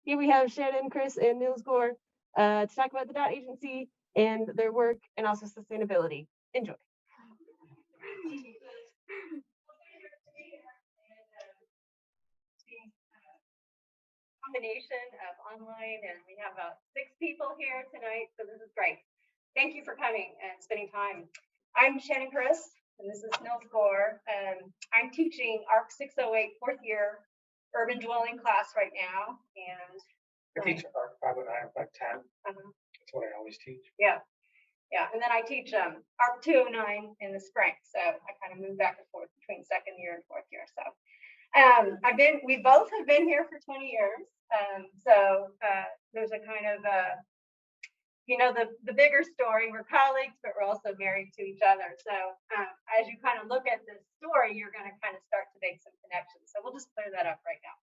Here we have Shannon, Chris, and Niels Gore to talk about the Dotte agency and their work and also sustainability. Enjoy. Combination of online, and we have about 6 people here tonight, so this is great. Thank you for coming and spending time. I'm Shannon Chris, and this is Niels Gore. I'm teaching ARC 608 4th year urban dwelling class right now, and I teach ARC 509, 510. That's what I always teach. Yeah, and then I teach ARC 209 in the spring, so I kind of move back and forth between 2nd year and 4th year. So we both have been here for 20 years. So there's a kind of, the bigger story. We're colleagues, but we're also married to each other. So as you kind of look at this story, you're going to kind of start to make some connections. So we'll just clear that up right now.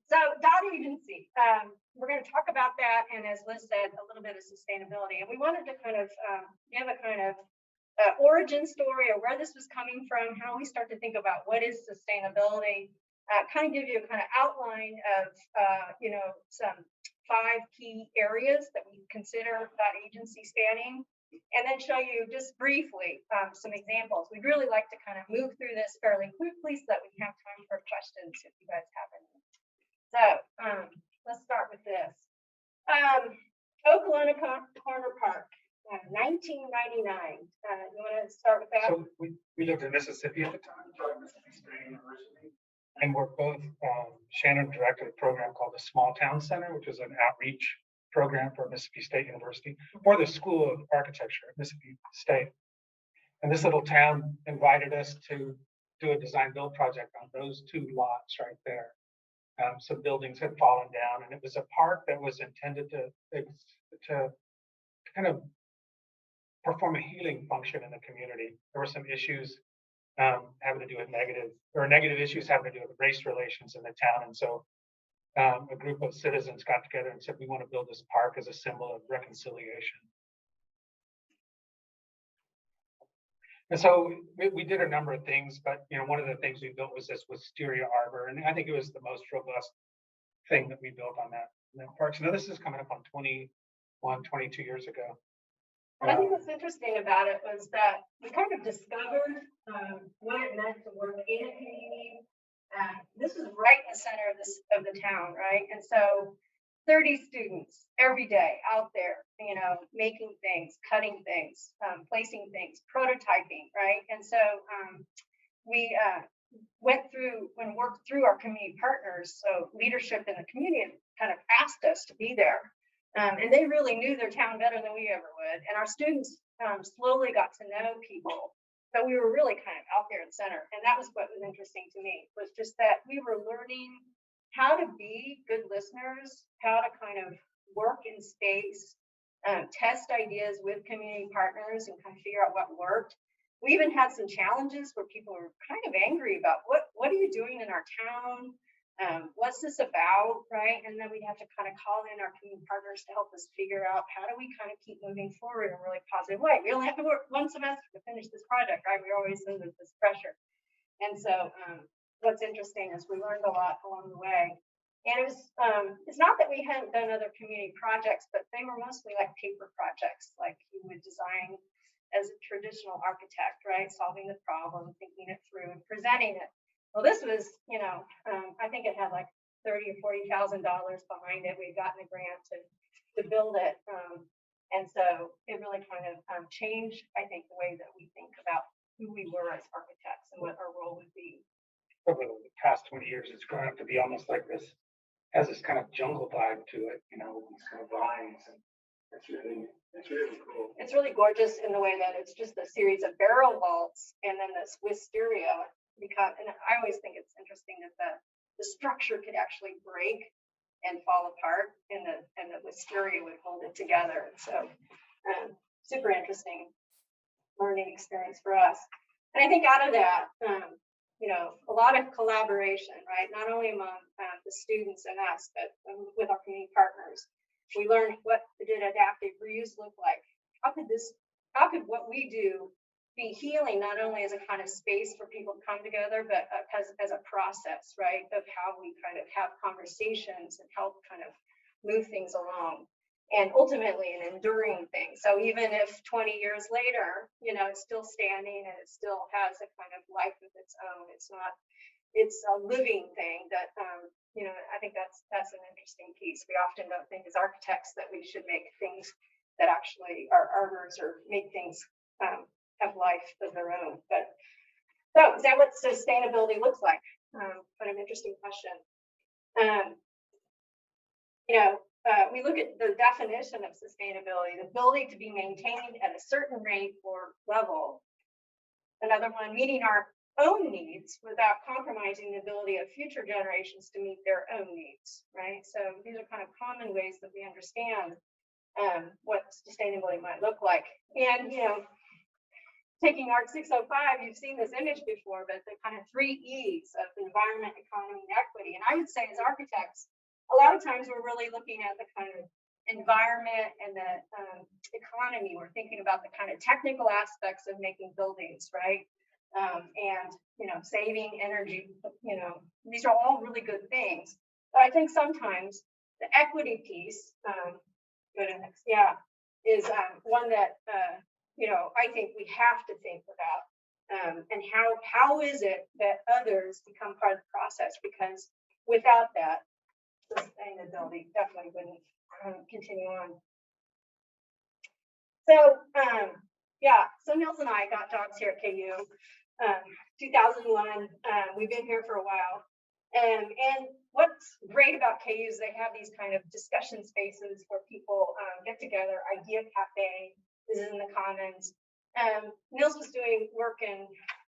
So Dotte agency, we're going to talk about that. And as Liz said, a little bit of sustainability. And we wanted to kind of give a kind of origin story of where this was coming from, how we start to think about what is sustainability, kind of give you a kind of outline of, some 5 key areas that we consider that agency spanning, and then show you just briefly some examples. We'd really like to kind of move through this fairly quickly so that we have time for questions if you guys have any. So let's start with this. Oklahoma Corner Park. 1999. You want to start with that? So we lived in Mississippi at the time, Mississippi State University, and we're both. Shannon directed a program called the Small Town Center, which was an outreach program for Mississippi State University, for the School of Architecture at Mississippi State. And this little town invited us to do a design build project on those 2 lots right there. Some buildings had fallen down, and it was a park that was intended to kind of perform a healing function in the community. There were some issues having to do with negative issues having to do with race relations in the town. And so a group of citizens got together and said, we want to build this park as a symbol of reconciliation. And so we did a number of things, but one of the things we built was this wisteria arbor. And I think it was the most robust thing that we built on that park. So now this is coming up on 22 years ago. I think what's interesting about it was that we kind of discovered what it meant to work in a community. This was right in the center of the town, right? And so 30 students every day out there, making things, cutting things, placing things, prototyping, right? And so we worked through our community partners. So leadership in the community kind of asked us to be there. And they really knew their town better than we ever would. And our students slowly got to know people, but we were really kind of out there in the center. And that was what was interesting to me, was just that we were learning how to be good listeners, how to kind of work in space, test ideas with community partners and kind of figure out what worked. We even had some challenges where people were kind of angry about what are you doing in our town? What's this about, right? And then we'd have to kind of call in our community partners to help us figure out how do we kind of keep moving forward in a really positive way. We only have to work 1 semester to finish this project, right? We always know that this pressure. And so what's interesting is we learned a lot along the way. And it was, it's not that we hadn't done other community projects, but they were mostly like paper projects, like you would design as a traditional architect, right? Solving the problem, thinking it through and presenting it. Well, this was, I think it had like $30,000 or $40,000 behind it. We had gotten a grant to build it. And so it really kind of changed, I think, the way that we think about who we were as architects and what our role would be. Over the past 20 years, it's grown up to be almost like this, has this kind of jungle vibe to it, these kind of vines. And it's really cool. It's really gorgeous in the way that it's just a series of barrel vaults and then this wisteria. And I always think it's interesting that the structure could actually break and fall apart, and the wisteria would hold it together. So super interesting learning experience for us. And I think out of that, a lot of collaboration, right? Not only among the students and us, but with our community partners. We learned what did adaptive reuse look like? How could what we do be healing, not only as a kind of space for people to come together, but as a process, right, of how we kind of have conversations and help kind of move things along. And ultimately an enduring thing. So even if 20 years later, you know, it's still standing and it still has a kind of life of its own, it's a living thing that, you know, I think that's an interesting piece. We often don't think as architects that we should make things that actually are arbors or make things have life of their own. But so is that what sustainability looks like? But an interesting question. You know, we look at the definition of sustainability, the ability to be maintained at a certain rate or level. Another one, meeting our own needs without compromising the ability of future generations to meet their own needs, right? So these are kind of common ways that we understand what sustainability might look like. And, you know, taking Art 605, you've seen this image before, but the kind of 3 E's of environment, economy, and equity. And I would say as architects, a lot of times we're really looking at the kind of environment and the economy. We're thinking about the kind of technical aspects of making buildings, right? And, you know, saving energy, you know, these are all really good things. But I think sometimes the equity piece, is one that, you know, I think we have to think about. And how is it that others become part of the process? Because without that, sustainability definitely wouldn't continue on. So so Nils and I got jobs here at KU 2001. We've been here for a while, and what's great about KU is they have these kind of discussion spaces where people get together. Idea Cafe is in the Commons. Nils was doing work in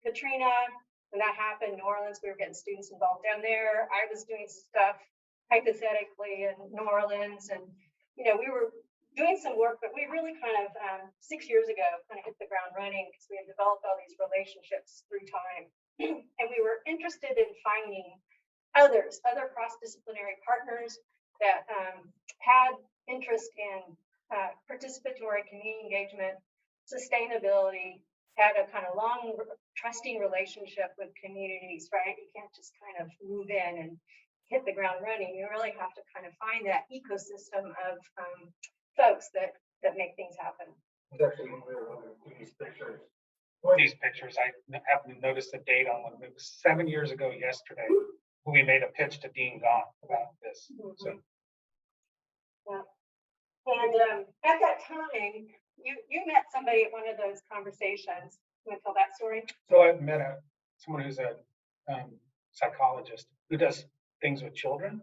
Katrina when that happened, New Orleans. We were getting students involved down there. I was doing stuff hypothetically in New Orleans, and you know, we were doing some work, but we really kind of 6 years ago kind of hit the ground running because we had developed all these relationships through time. And we were interested in finding other cross-disciplinary partners that had interest in participatory community engagement, sustainability, had a kind of long trusting relationship with communities, right? You can't just kind of move in and hit the ground running. You really have to kind of find that ecosystem of folks that make things happen. It's actually when we were looking at these pictures. For these pictures, I happened to notice the date on one. It was 7 years ago yesterday when we made a pitch to Dean Gaunt about this. So, yeah. And at that time, you met somebody at one of those conversations. You want to tell that story? so I met someone who's a psychologist who does things with children.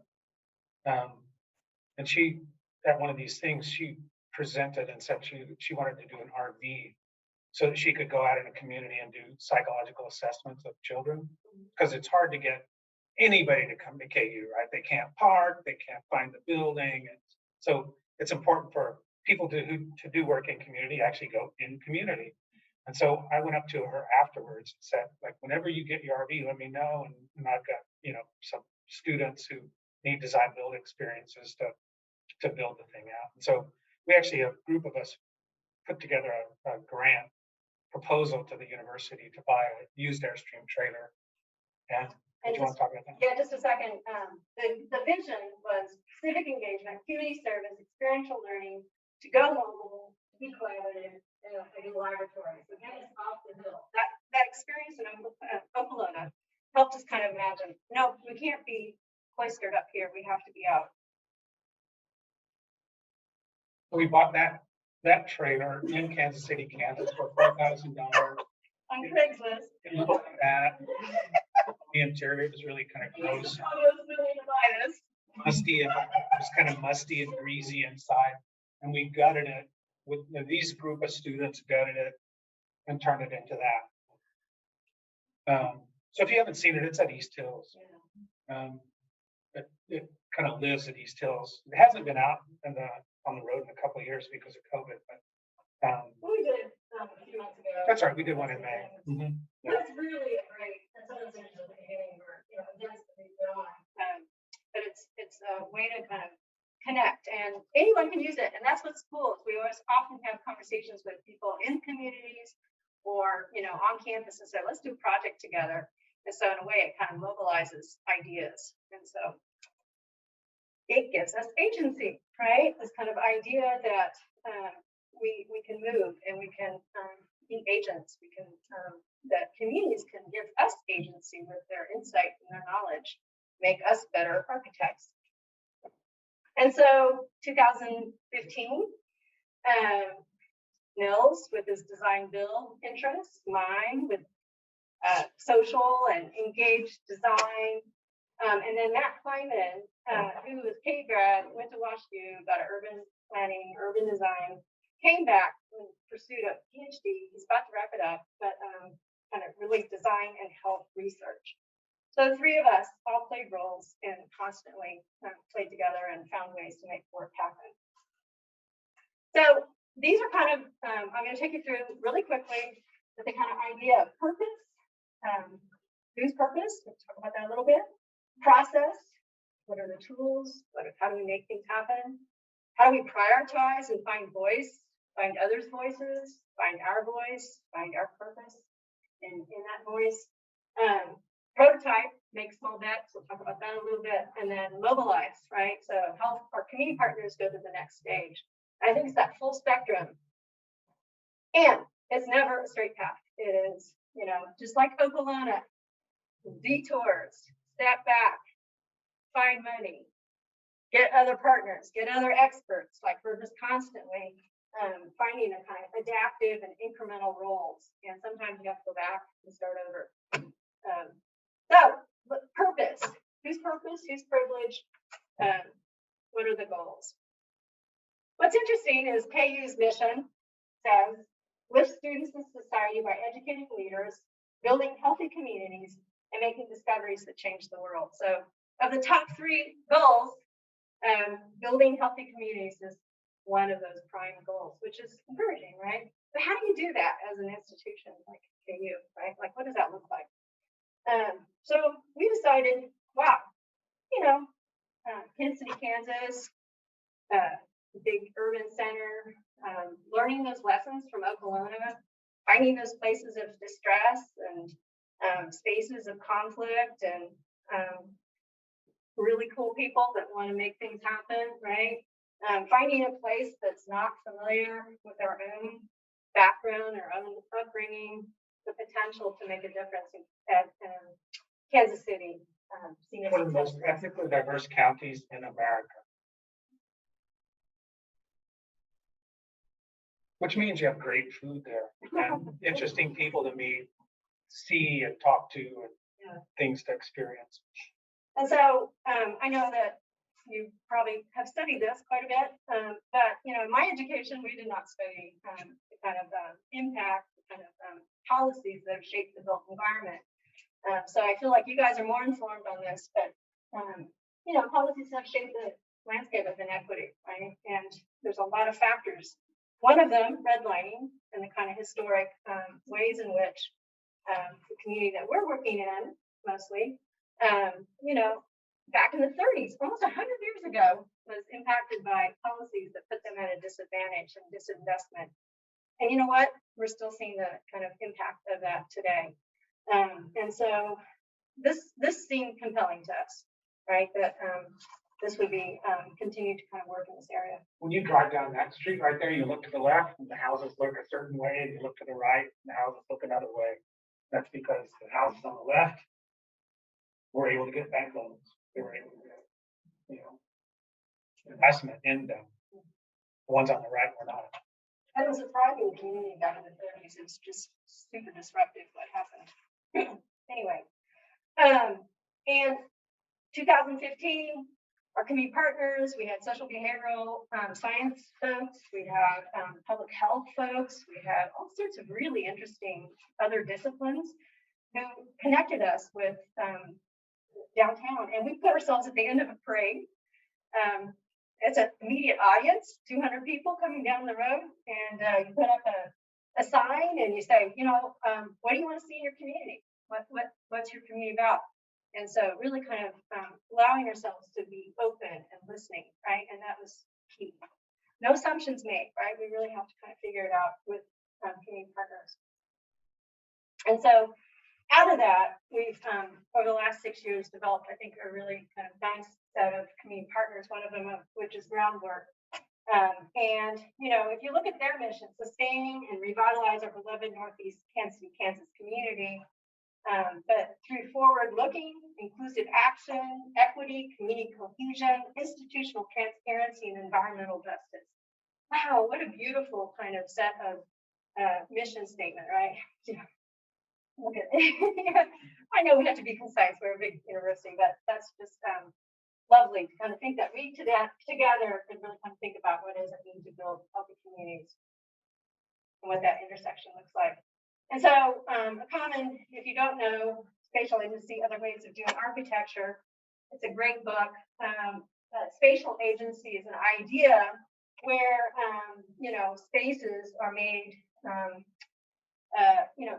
And she, at one of these things, she presented and said she wanted to do an RV so that she could go out in a community and do psychological assessments of children. Because it's hard to get anybody to come to KU, right? They can't park, they can't find the building. And so it's important for people to do work in community, actually go in community. And so I went up to her afterwards and said, like, whenever you get your RV, let me know. And I've got, you know, some students who need design build experiences to build the thing out. And so we actually, a group of us put together a grant proposal to the university to buy a used Airstream trailer. And do you want to talk about that? Yeah, just a second. The vision was civic engagement, community service, experiential learning, to go mobile, to be collaborative, and a laboratory. So get us off the hill. That experience in Oklahoma helped us kind of imagine, no, we can't be cloistered up here. We have to be out. We bought that trailer in Kansas City, Kansas for $4,000. On Craigslist. It looked like that. The interior was really kind of gross, musty, and it was kind of musty and greasy inside. And we gutted it with, you know, these group of students gutted it and turned it into that. So if you haven't seen it, it's at East Hills. It kind of lives at East Hills. It hasn't been out on the road in a couple of years because of COVID, but we did it a few months ago. That's right, we did one in May. Mm-hmm. Yeah. That's really great. And some of those images at the beginning were, you know, events that we put on. But it's a way to kind of connect, and anyone can use it. And that's what's cool. We always often have conversations with people in communities or, on campus and say, let's do a project together. And so in a way, it kind of mobilizes ideas. And so it gives us agency, right? This kind of idea that we can move and we can be agents. We can, that communities can give us agency with their insight and their knowledge, make us better architects. And so 2015, Nils with his design build interests, mine with social and engaged design, and then Matt Clement, who was K grad, went to WashU, got an urban planning, urban design, came back in pursuit of PhD. He's about to wrap it up, but kind of really design and health research. So the three of us all played roles and constantly played together and found ways to make work happen. So these are kind of, I'm going to take you through really quickly the kind of idea of purpose. Whose purpose? Let's talk about that a little bit. Process. What are the tools? How do we make things happen? How do we prioritize and find voice, find others' voices, find our voice, find our purpose in that voice? Prototype, make small bets. We'll talk about that a little bit. And then mobilize, right? So help our community partners go to the next stage. I think it's that full spectrum. And it's never a straight path. It is, just like Okolona, detours, step back, find money, get other partners, get other experts. Like we're just constantly finding a kind of adaptive and incremental roles. And sometimes you have to go back and start over. So purpose, whose privilege, what are the goals? What's interesting is KU's mission says, lift students and society by educating leaders, building healthy communities, and making discoveries that change the world. So of the top three goals, building healthy communities is one of those prime goals, which is encouraging, right? But how do you do that as an institution like KU, right? Like, what does that look like? So we decided, wow, Kansas City, Kansas, big urban center, learning those lessons from Okolona, finding those places of distress and spaces of conflict and really cool people that want to make things happen, right? Finding a place that's not familiar with our own background, our own upbringing, the potential to make a difference at Kansas City. One of the most ethnically diverse counties in America. Which means you have great food there and interesting people to meet, see and talk to, and things to experience. And so I know that you probably have studied this quite a bit, but in my education, we did not study the kind of impact, the kind of policies that have shaped the built environment. So I feel like you guys are more informed on this, but policies have shaped the landscape of inequity, right? And there's a lot of factors. One of them, redlining, and the kind of historic ways in which the community that we're working in, mostly, back in the 30s, almost 100 years ago, was impacted by policies that put them at a disadvantage and disinvestment. And you know what? We're still seeing the kind of impact of that today. And so this seemed compelling to us, right? That this would be continue to kind of work in this area. When you drive down that street right there, you look to the left and the houses look a certain way, and you look to the right and the houses look another way. That's because the houses on the left were able to get bank loans. They were able to get, investment in them. The ones on the right were not. That was a thriving community back in the 30s. It's just super disruptive what happened. Anyway, and 2015, our community partners, we had social behavioral science folks, we had public health folks, we had all sorts of really interesting other disciplines who connected us with downtown. And we put ourselves at the end of a parade. It's an immediate audience, 200 people coming down the road, and you put up a sign and you say, what do you want to see in your community? What's your community about? And so really kind of allowing ourselves to be open and listening, right? And that was key. No assumptions made, right? We really have to kind of figure it out with community partners. And so out of that, we've, over the last 6 years, developed, I think, a really kind of nice set of community partners, one of them of which is Groundwork. And, if you look at their mission, sustain and revitalize our beloved Northeast Kansas community, but through forward-looking, inclusive action, equity, community cohesion, institutional transparency, and environmental justice. Wow, what a beautiful kind of set of mission statement, right? Yeah. Look at I know we have to be concise. We're a big university, but that's just lovely to kind of think that we together can really kind of think about what does it mean to build healthy communities and what that intersection looks like. And so a common, if you don't know, spatial agency, other ways of doing architecture, it's a great book. Spatial agency is an idea where, spaces are made,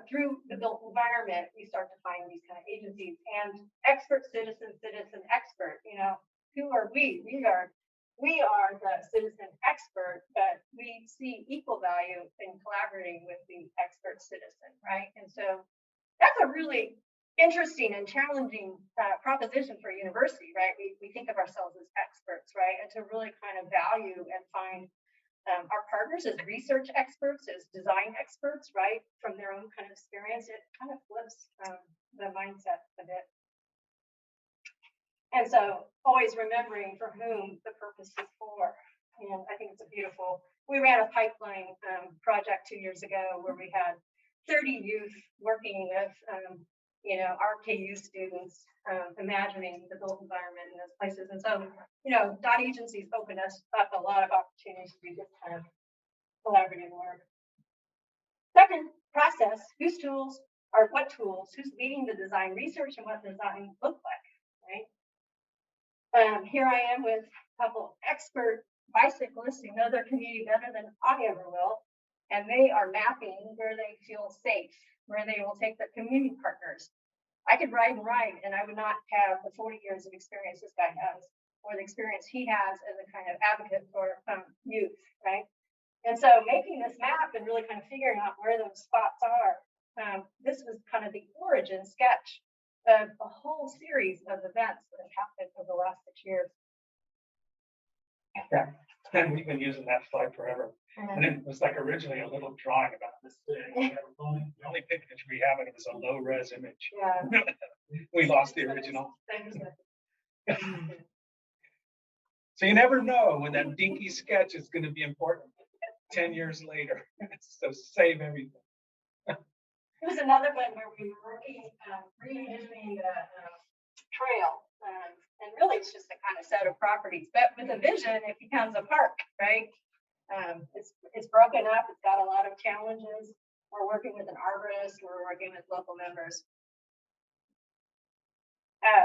through the built environment, we start to find these kind of agencies and expert, citizen, expert. Who are we? We are the citizen expert, but we see equal value in collaborating with the expert citizen, right? And so that's a really interesting and challenging proposition for a university, right? We think of ourselves as experts, right? And to really kind of value and find our partners as research experts, as design experts, right? From their own kind of experience, it kind of flips the mindset a bit. And so always remembering for whom the purpose is for. And I think it's we ran a pipeline project 2 years ago where we had 30 youth working with, RKU students, imagining the built environment in those places. And so, Dotte agencies opened us up a lot of opportunities to do this kind of collaborative work. Second, process, whose tools are what tools, who's leading the design research and what design look like, right? Here I am with a couple expert bicyclists who know their community better than I ever will. And they are mapping where they feel safe, where they will take their community partners. I could ride, and I would not have the 40 years of experience this guy has, or the experience he has as a kind of advocate for youth, right? And so making this map and really kind of figuring out where those spots are, this was kind of the origin sketch of a whole series of events that have happened over the last 6 years. Yeah, and we've been using that slide forever. And it was like originally a little drawing about this thing. The only picture we have it was a low res image. Yeah. We lost the original. So you never know when that dinky sketch is going to be important 10 years later. So save everything. There was another one where we were working, reenvisioning the trail. And really it's just a kind of set of properties, but with a vision, it becomes a park, right? It's broken up. It's got a lot of challenges. We're working with an arborist. We're working with local members.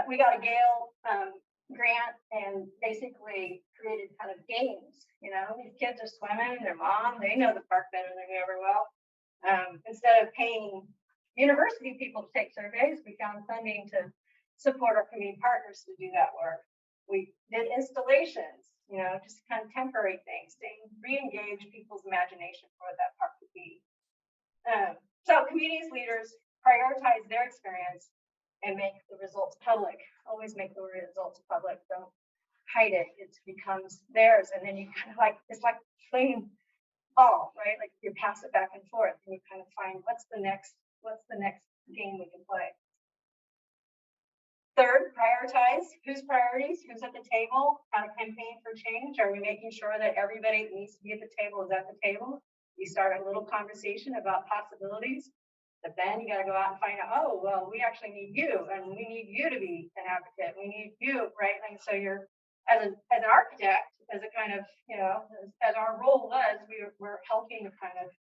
We got a Gale grant and basically created kind of games. These kids are swimming. Their mom, they know the park better than we ever will. Instead of paying university people to take surveys, we found funding to support our community partners to do that work. We did installations. Just kind of temporary things to re-engage people's imagination for what that park would be. So communities leaders prioritize their experience and make the results public. Always make the results public. Don't hide it. It becomes theirs. And then you kind of it's like playing ball, right? Like you pass it back and forth and you kind of find what's the next game we can play. Third, prioritize whose priorities, who's at the table, how to campaign for change. Are we making sure that everybody that needs to be at the table is at the table? You start a little conversation about possibilities, but then you got to go out and find out, oh, well, we actually need you, and we need you to be an advocate. We need you, right? And so you're, as an architect, as a kind of, as our role was, we're helping to kind of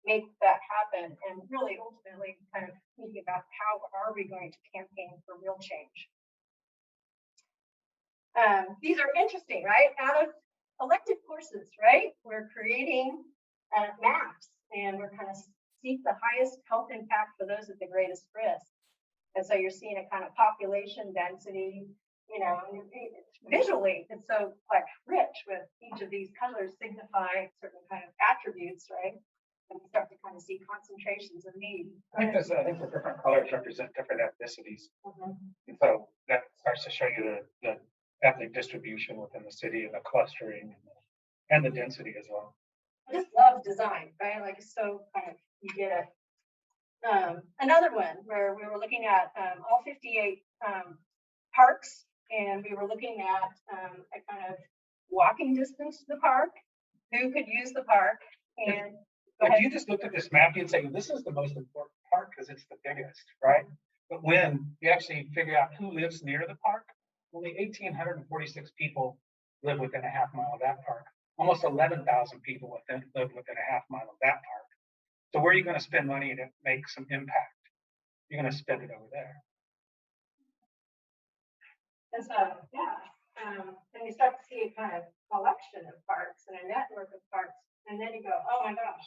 make that happen and really ultimately kind of thinking about how are we going to campaign for real change. These are interesting, right? Out of elective courses, right? We're creating maps and we're kind of seek the highest health impact for those at the greatest risk. And so you're seeing a kind of population density, visually it's so rich with each of these colors signify certain kind of attributes, right? and we start to kind of see concentrations of need. I think the different colors represent different ethnicities. Mhm. And so that starts to show you the ethnic distribution within the city and the clustering and the density as well. I just love design, right? Like, it's so kind of, you get it. Another one where we were looking at all 58 parks, and we were looking at a kind of walking distance to the park, who could use the park, and go If ahead. you just looked at this map, you'd say, this is the most important park because it's the biggest, right? But when you actually figure out who lives near the park, only 1,846 people live within a half mile of that park. Almost 11,000 people live within a half mile of that park. So where are you going to spend money to make some impact? You're going to spend it over there. And so, and you start to see a kind of collection of parks and a network of parks, and then you go, oh my gosh,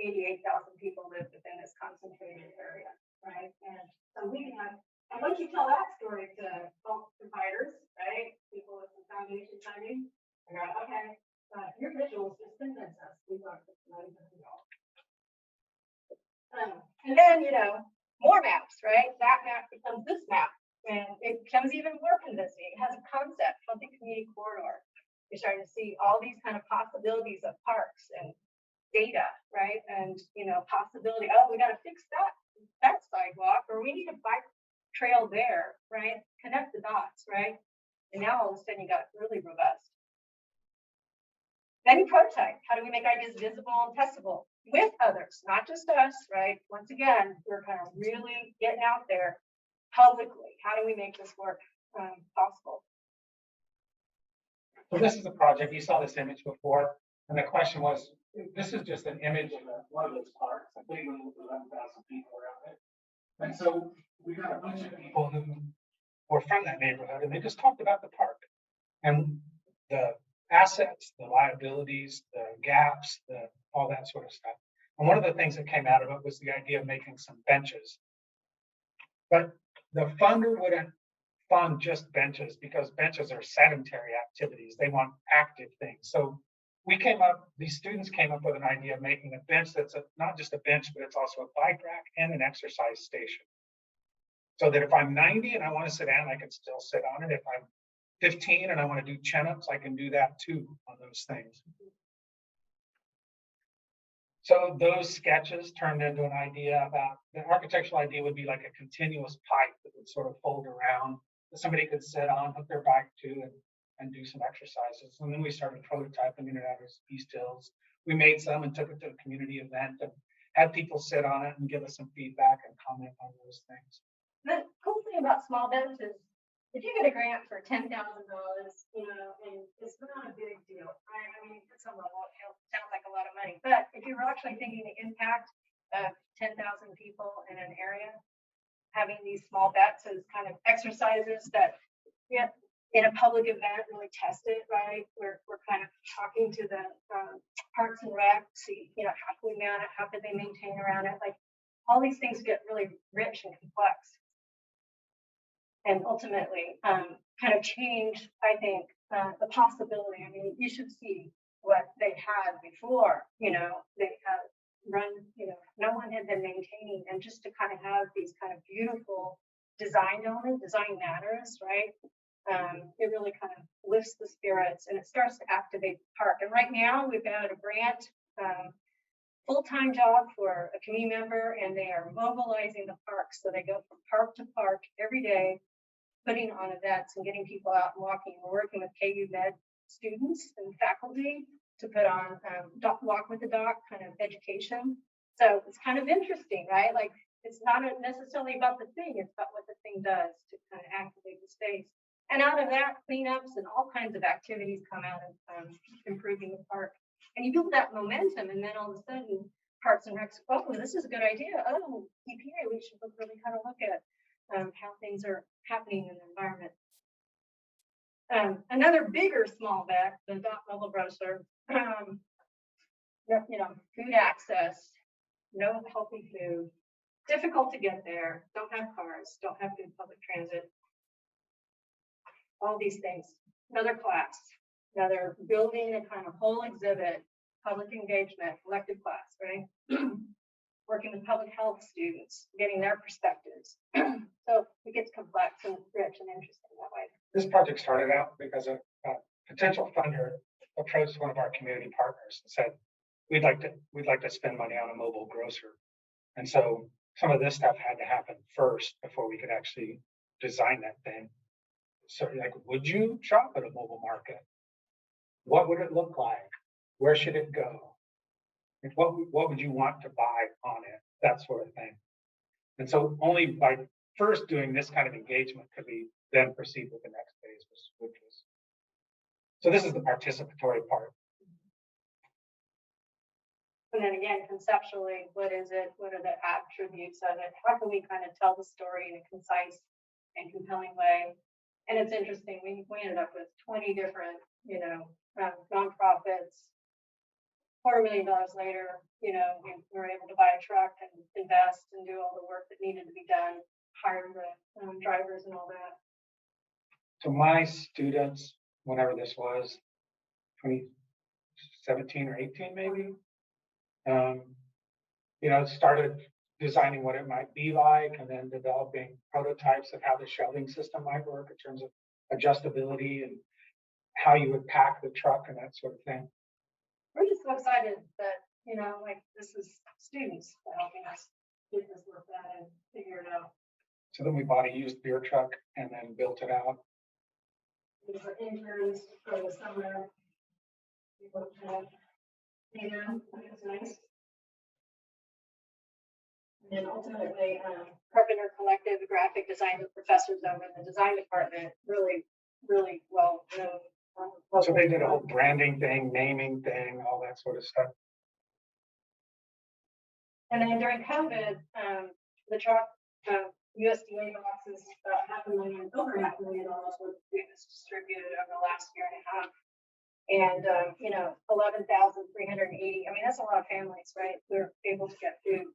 88,000 people live within this concentrated area, right? And so we have, and once you tell that story to health providers, right, people with some foundation funding, they're like, okay, your visuals just convince us we want this money to go. And then, more maps, right? That map becomes this map, and it becomes even more convincing. It has a concept, healthy community corridor. You're starting to see all these kind of possibilities of parks and data, right? And, possibility, oh, we got to fix that sidewalk, or we need a bike trail there, right? Connect the dots, right? And now all of a sudden you got really robust. Then you prototype. How do we make ideas visible and testable with others, not just us, right? Once again, we're kind of really getting out there publicly. How do we make this work possible? So this is a project, you saw this image before, and the question was, this is just an image of one of those parks, a big one with 11,000 people around it. And so we got a bunch of people who were from that neighborhood, and they just talked about the park and the assets, the liabilities, the gaps, all that sort of stuff. And one of the things that came out of it was the idea of making some benches. But the funder wouldn't fund just benches because benches are sedentary activities. They want active things. So these students came up with an idea of making a bench that's not just a bench, but it's also a bike rack and an exercise station. So that if I'm 90 and I want to sit down, I can still sit on it. If I'm 15 and I want to do chin-ups, I can do that too on those things. So those sketches turned into an idea about, the architectural idea would be like a continuous pipe that would sort of fold around that somebody could sit on, hook their bike to, and do some exercises. And then we started prototyping it out as East Hills. We made some and took it to a community event and had people sit on it and give us some feedback and comment on those things. The cool thing about small bench is if you get a grant for $10,000, and it's not a big deal, right? I mean, it's a level, it sounds like a lot of money, but if you're actually thinking the impact of 10,000 people in an area, having these small bets as kind of exercises that, in a public event, really test it, right? We're kind of talking to the Parks and Rec, see, how can we man it? How could they maintain around it? Like, all these things get really rich and complex. And ultimately, kind of change, I think, the possibility. I mean, you should see what they had before, they had run, no one had been maintaining, and just to kind of have these kind of beautiful design elements, design matters, right? It really kind of lifts the spirits and it starts to activate the park. And right now we've got a grant, full-time job for a community member, and they are mobilizing the park. So they go from park to park every day, putting on events and getting people out and walking. We're working with KU Med students and faculty to put on walk with the doc kind of education. So it's kind of interesting, right? Like, it's not necessarily about the thing, it's about what the thing does to kind of activate the space. And out of that, cleanups and all kinds of activities come out of improving the park. And you build that momentum, and then all of a sudden, Parks and Recs, oh, this is a good idea. Oh, EPA, we should really kind of look at how things are happening in the environment. Another bigger small bet, the dot level brochure, food access, no healthy food, difficult to get there, don't have cars, don't have good public transit, all these things. Another class, another building a kind of whole exhibit, public engagement, elective class, right? Working with public health students, getting their perspectives. So it gets complex and rich and interesting that way. This project started out because a potential funder approached one of our community partners and said, we'd like to spend money on a mobile grocer. And so some of this stuff had to happen first before we could actually design that thing. So like, would you shop at a mobile market? What would it look like? Where should it go? And what would you want to buy on it? That sort of thing. And so only by first doing this kind of engagement could we then proceed with the next phase, which was. So this is the participatory part. And then again, conceptually, what is it? What are the attributes of it? How can we kind of tell the story in a concise and compelling way? And it's interesting, we ended up with 20 different, nonprofits. $250,000 later, we were able to buy a truck and invest and do all the work that needed to be done, hire the drivers and all that. So my students, whenever this was, 2017 or 18 maybe, started designing what it might be like and then developing prototypes of how the shelving system might work in terms of adjustability and how you would pack the truck and that sort of thing. We're just so excited that, this is students helping us get this work done and figure it out. So then we bought a used beer truck and then built it out. These are interns for the summer. It's nice. And then ultimately, Carpenter Collective, graphic design professors over in the design department, really, really well known. So they did a whole branding thing, naming thing, all that sort of stuff. And then during COVID, the truck, USDA boxes, over $500,000 worth of food was distributed over the last year and a half. And, 11,380, that's a lot of families, right? We're able to get food.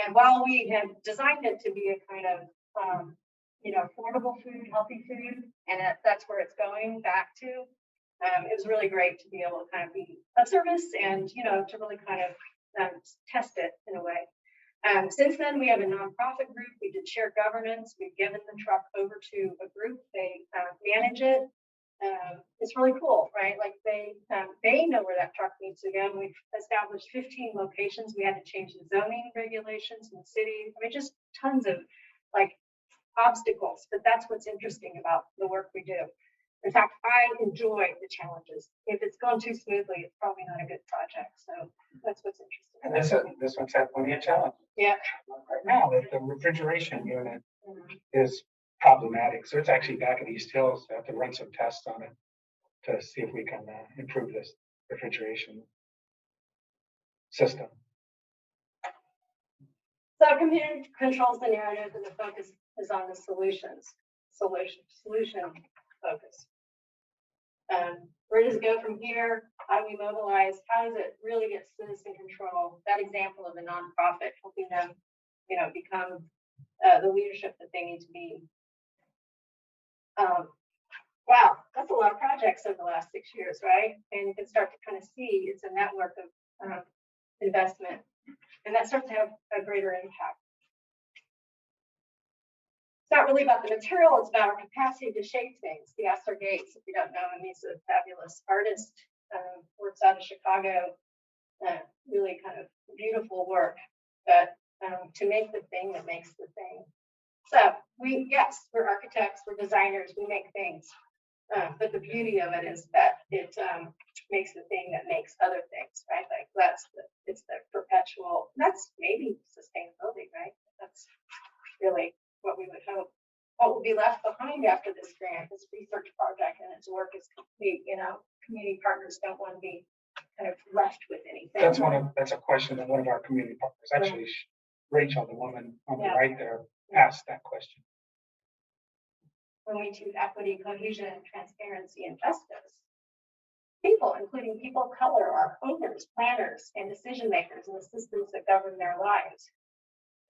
And while we had designed it to be a kind of, affordable food, healthy food, and that's where it's going back to, it was really great to be able to kind of be of service and, to really kind of test it in a way. Since then, we have a nonprofit group. We did shared governance. We've given the truck over to a group. They manage it. It's really cool, right? Like they know where that truck needs to go. We've established 15 locations. We had to change the zoning regulations in the city. Just tons of obstacles, but that's what's interesting about the work we do. In fact, I enjoy the challenges. If it's gone too smoothly, it's probably not a good project. So that's what's interesting. And this one's had plenty of challenges. Yeah. Right now, the refrigeration unit is problematic. So it's actually back at East Hills. I have to run some tests on it to see if we can improve this refrigeration system. So community controls the narrative, and the focus is on the solution focus. Where does it go from here? How do we mobilize? How does it really get citizen control? That example of a nonprofit helping them, become the leadership that they need to be. Wow, that's a lot of projects over the last 6 years, right? And you can start to kind of see it's a network of investment, and that starts to have a greater impact. It's not really about the material, it's about our capacity to shape things. The Astor Gates, if you don't know him, he's a fabulous artist, works out of Chicago, really kind of beautiful work, but to make the thing that makes the thing. So we're architects, we're designers, we make things, but the beauty of it is that it makes the thing that makes other things, right? Like it's the perpetual, that's maybe sustainability, right? That's really what we would hope. What will be left behind after this grant, this research project, and its work is complete. Community partners don't want to be kind of left with anything. That's a question that one of our community partners, actually, Rachel, the woman on the right there, asked that question. When we choose equity, cohesion, transparency, and justice, people, including people of color, are owners, planners, and decision makers in the systems that govern their lives.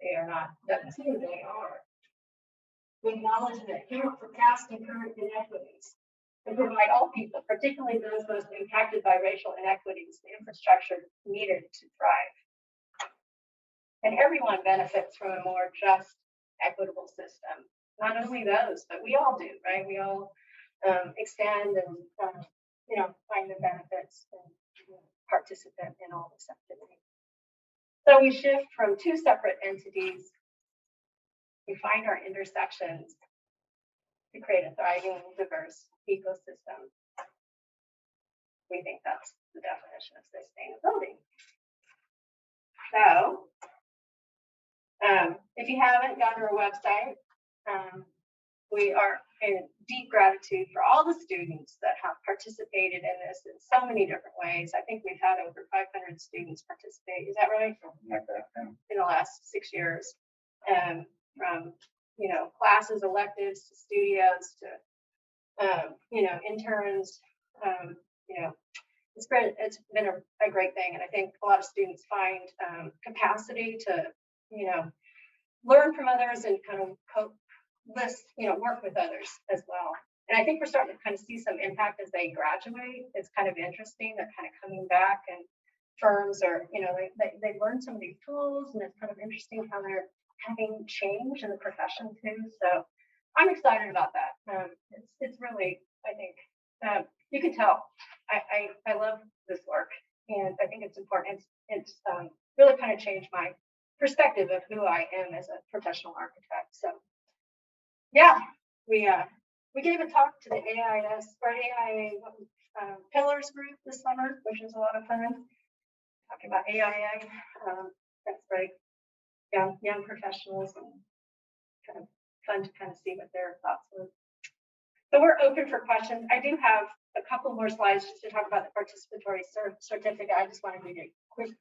They are not W2, they are. We acknowledge and account for past and current inequities and provide all people, particularly those most impacted by racial inequities, the infrastructure needed to thrive. And everyone benefits from a more just, equitable system. Not only those, but we all do, right? We all extend and, find the benefits and participate in all this activity. So we shift from two separate entities. We find our intersections to create a thriving, diverse ecosystem. We think that's the definition of sustainability. So, if you haven't gone to our website, we are in deep gratitude for all the students that have participated in this in so many different ways. I think we've had over 500 students participate. Is that right? Like that, yeah. In the last 6 years, from classes, electives, to studios, to interns. It's been a great thing, and I think a lot of students find capacity to learn from others and kind of cope with work with others as well. And I think we're starting to kind of see some impact as they graduate. It's kind of interesting that kind of coming back, and firms are they learn some of these tools, and it's kind of interesting how they're having change in the profession too. So I'm excited about that. It's really, I think, you can tell I love this work, and I think it's important. It's really kind of changed my perspective of who I am as a professional architect. So yeah, we gave a talk to the AIAS or AIA Pillars group this summer, which was a lot of fun. Talking about AIA, that's great. Young professionals, and kind of fun to kind of see what their thoughts were. So we're open for questions. I do have a couple more slides just to talk about the participatory certificate. I just wanted to get a quick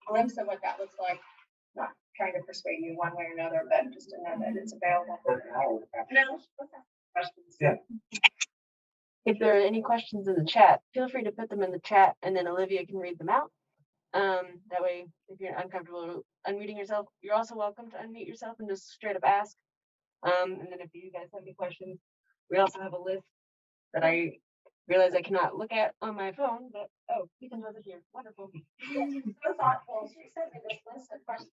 glimpse of what that looks like. Not trying to persuade you one way or another, but just to know that it's available. No, questions? Yeah. If there are any questions in the chat, feel free to put them in the chat, and then Olivia can read them out. That way, if you're uncomfortable unmuting yourself, you're also welcome to unmute yourself and just straight up ask. And then if you guys have any questions, we also have a list that I realize I cannot look at on my phone, but Ethan has it here. Wonderful. So thoughtful. She sent me this list of questions.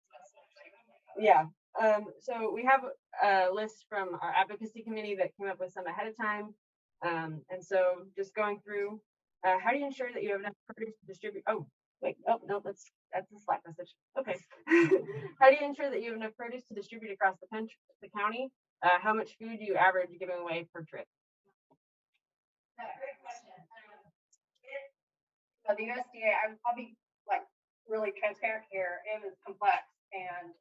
Yeah. So we have a list from our advocacy committee that came up with some ahead of time. And so just going through, how do you ensure that you have enough produce to distribute? Oh, wait, oh, no, that's a Slack message. Okay. How do you ensure that you have enough produce to distribute across the county? How much food do you average giving away per trip? Great question. The USDA, I'll be really transparent here. It was complex, and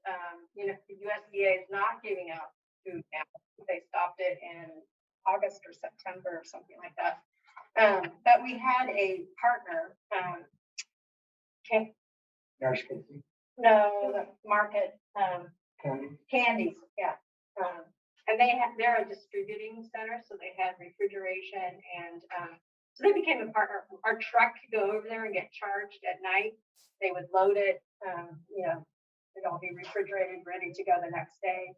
the USDA is not giving out food now. They stopped it in August or September or something like that. But we had a partner. No, the market. Candies, yeah. And they're a distributing center, so they had refrigeration, and so they became a partner. Our truck could go over there and get charged at night. They would load it, it'd all be refrigerated, ready to go the next day.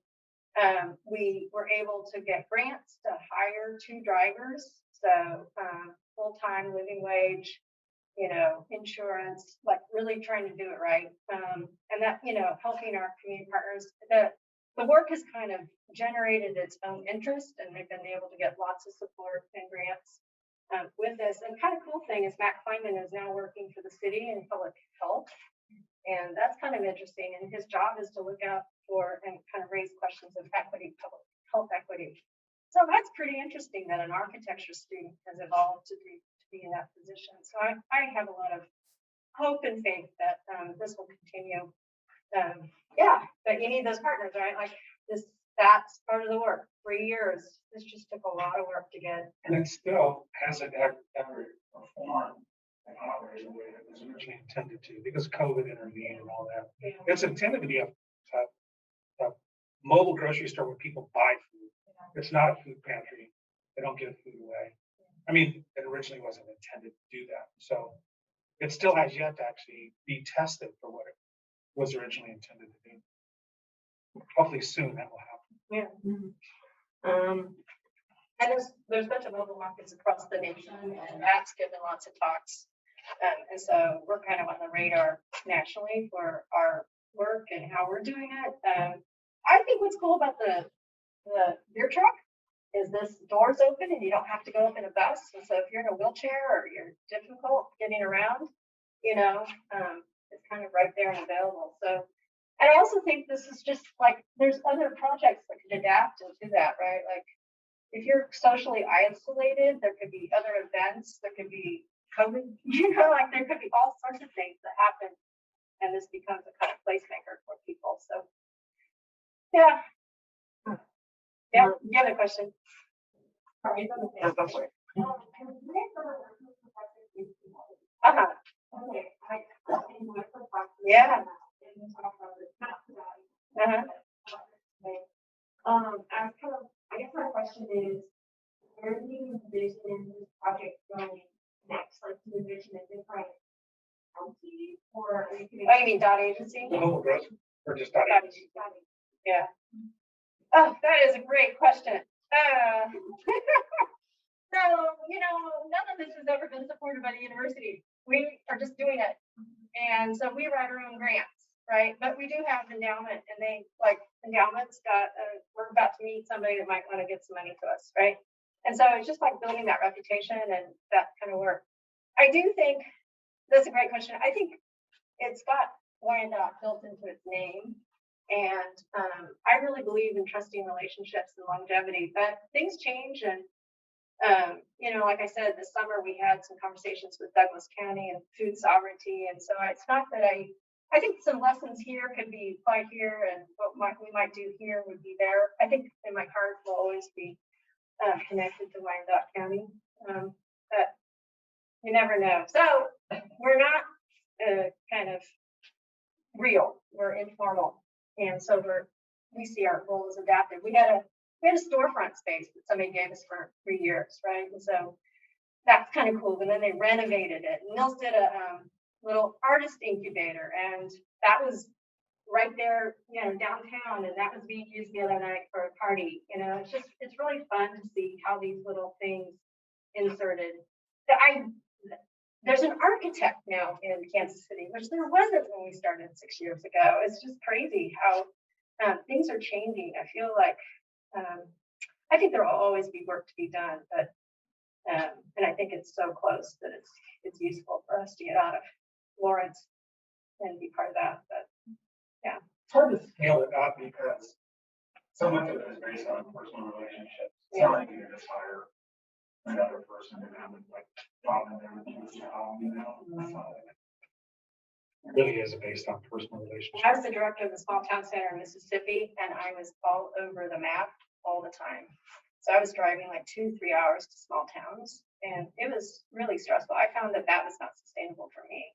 We were able to get grants to hire 2 drivers, so full-time, living wage, insurance, really trying to do it right. And that, helping our community partners. The work has kind of generated its own interest, and they've been able to get lots of support and grants with this. And kind of cool thing is Matt Kleinman is now working for the city in public health, and that's kind of interesting. And his job is to look out for and kind of raise questions of equity, public health equity. So that's pretty interesting that an architecture student has evolved to be in that position. So I have a lot of hope and faith that this will continue. But you need those partners, right? That's part of the work. 3 years. This just took a lot of work to get. And it still hasn't ever performed and operated the way it was originally intended to, because COVID intervened and all that. Yeah. It's intended to be a mobile grocery store where people buy food. It's not a food pantry. They don't give food away. I mean, it originally wasn't intended to do that. So it still has yet to actually be tested for what it was originally intended to do. Hopefully soon that will happen. Yeah. And there's a bunch of mobile markets across the nation, and Matt's given lots of talks And so we're kind of on the radar nationally for our work and how we're doing it. I think what's cool about the beer truck is this door's open and you don't have to go up in a bus. And so if you're in a wheelchair or you're difficult getting around, it's kind of right there and available. So, and I also think this is just like, there's other projects that could adapt and do that, right? Like if you're socially isolated, there could be other events, there could be COVID, like there could be all sorts of things that happen. And this becomes a kind of placemaker for people. So, yeah. Yeah, you have a question? Yeah, go for it. Uh-huh. Yeah. Uh-huh. I guess my question is, where do you envision this project going next? Like, do you envision a different county or? Oh, you mean Dotte agency? The whole growth, or just Dotte? Yeah. Oh, that is a great question. So, none of this has ever been supported by the university. We are just doing it. And so we write our own grants, right? But we do have endowment, and endowments we're about to meet somebody that might want to give some money to us, right? And so it's just like building that reputation and that kind of work. I do think that's a great question. I think it's got Wyandotte built into its name. And I really believe in trusting relationships and longevity, but things change. And, like I said, this summer we had some conversations with Douglas County and food sovereignty. And so it's not that I think some lessons here could be applied here, and what we might do here would be there. I think in my heart will always be connected to Wyandotte County, but you never know. So we're not kind of real, we're informal. And so we see our role as adaptive. We had a storefront space that somebody gave us for 3 years, right? And so that's kind of cool. And then they renovated it. And Mills did a little artist incubator, and that was right there, downtown. And that was being used the other night for a party. It's really fun to see how these little things inserted. There's an architect now in Kansas City, which there wasn't when we started 6 years ago. It's just crazy how things are changing. I feel like, I think there will always be work to be done, but, and I think it's so close that it's useful for us to get out of Lawrence and be part of that. But yeah. It's hard to scale it up because so much of it is based on personal relationships. It's not like you just hire another person to come and follow them and do It really is based on personal relationships. I was the director of the small town center in Mississippi, and I was all over the map all the time. So I was driving like 2-3 hours to small towns, and it was really stressful. I found that was not sustainable for me.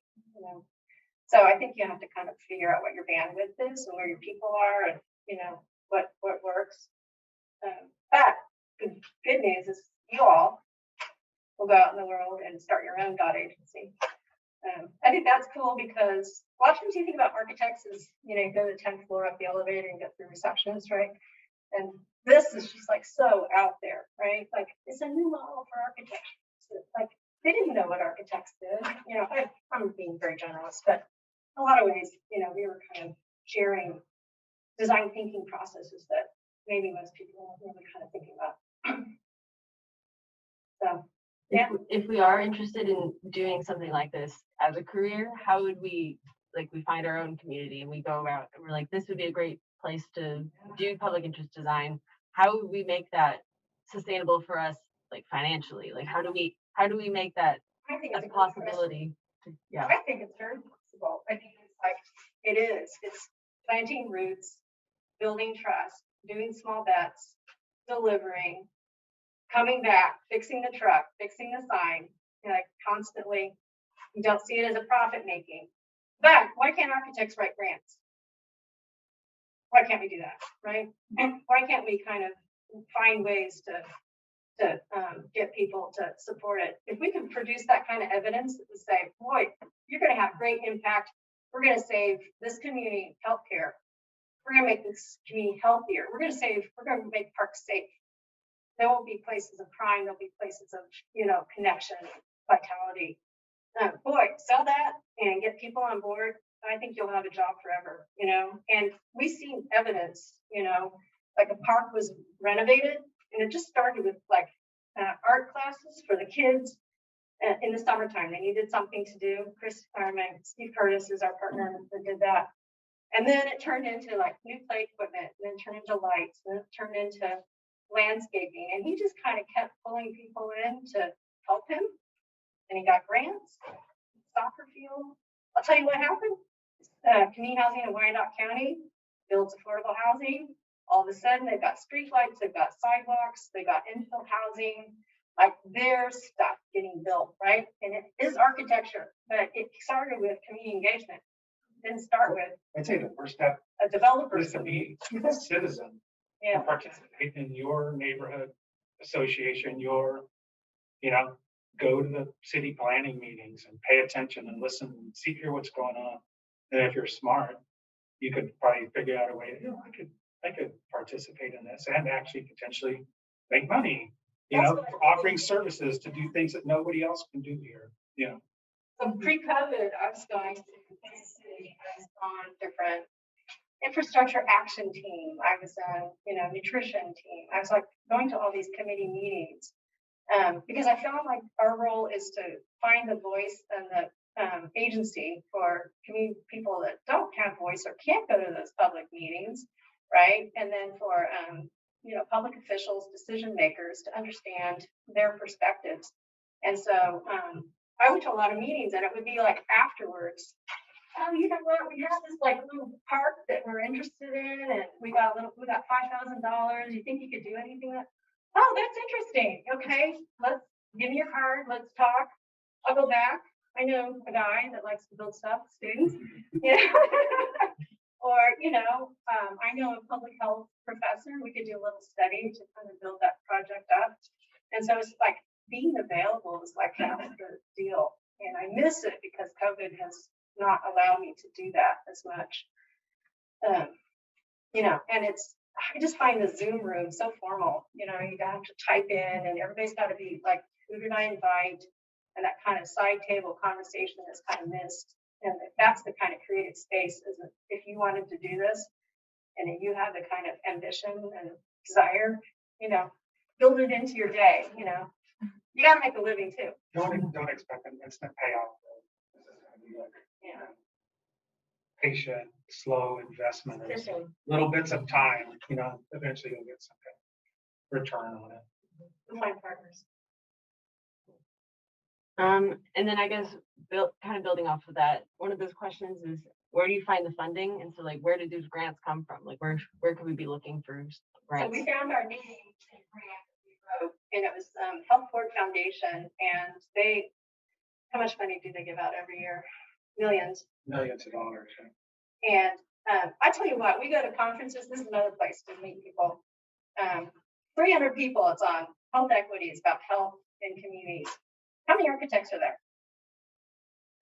So I think you have to kind of figure out what your bandwidth is and where your people are, and what works. But good news is you all will go out in the world and start your own Dotte agency. I think that's cool because a lot of times you think about architects as, you go to the 10th floor up the elevator and get through receptionist, right? And this is just like so out there, right? Like it's a new model for architecture. Like they didn't know what architects did. I'm being very generous, but in a lot of ways, we were kind of sharing design thinking processes that maybe most people aren't really kind of thinking about. So. Yeah. If we are interested in doing something like this as a career, how would we find our own community and we go out and we're like, this would be a great place to do public interest design. How would we make that sustainable for us, financially? How do we make that a possibility? I think it's very possible. I think it's planting roots, building trust, doing small bets, delivering, coming back, fixing the truck, fixing the sign, constantly. You don't see it as a profit making. But why can't architects write grants? Why can't we do that, right? Why can't we kind of find ways to get people to support it? If we can produce that kind of evidence to say, boy, you're going to have great impact. We're going to save this community healthcare. We're going to make this community healthier. We're going to make parks safe. There won't be places of crime. There'll be places of, connection, vitality. Boy, sell that and get people on board, I think you'll have a job forever, you know? And we've seen evidence, you know, like a park was renovated and it just started with like art classes for the kids in the summertime. They needed something to do. Steve Curtis is our partner that did that. And then it turned into like new play equipment, and then it turned into lights, and then it turned into landscaping. And he just kind of kept pulling people in to help him. And he got grants, soccer field. I'll tell you what happened. Community housing in Wyandotte County builds affordable housing. All of a sudden, they've got street lights, they've got sidewalks, they got infill housing, like their stuff getting built, right? And it is architecture, but it started with community engagement. It didn't start with. I'd say the first step A developer is to be a citizen. Yeah. Participate in your neighborhood association, go to the city planning meetings and pay attention and listen and hear what's going on. And if you're smart, you could probably figure out a way, I could participate in this and actually potentially make money, for offering services to do things that nobody else can do here, So pre-COVID, I was going to the city. I was on different infrastructure action team. I was on, nutrition team. I was like going to all these committee meetings because I found like our role is to find the voice and the agency for community people that don't have voice or can't go to those public meetings, right? And then for public officials, decision makers to understand their perspectives. And so I went to a lot of meetings, and it would be like afterwards, oh, you know what? We have this like little park that we're interested in, and we got $5,000. You think you could do anything with it? Oh, that's interesting. Okay, let's give me your card. Let's talk. I'll go back. I know a guy that likes to build stuff with students. Or, I know a public health professor. We could do a little study to kind of build that project up. And so it's like being available is like half the deal. And I miss it because COVID has not allowed me to do that as much. And I just find the Zoom room so formal. You have to type in, and everybody's got to be like, who did I invite? And that kind of side table conversation is kind of missed. And that's the kind of creative space, is if you wanted to do this and if you have the kind of ambition and desire, build it into your day. You got to make a living too. Don't expect an instant payoff. This is going to be like, patient, slow investment, little bits of time, eventually you'll get some kind of return on it. My partners. And then I guess building off of that, one of those questions is, where do you find the funding? And so like, where did those grants come from? Like where could we be looking for grants? So we found our name in a grant we wrote, and it was Health Board Foundation, and how much money do they give out every year? Millions of dollars. And I tell you what, we go to conferences. This is another place to meet people. 300 people. It's on health equity. It's about health in communities. How many architects are there?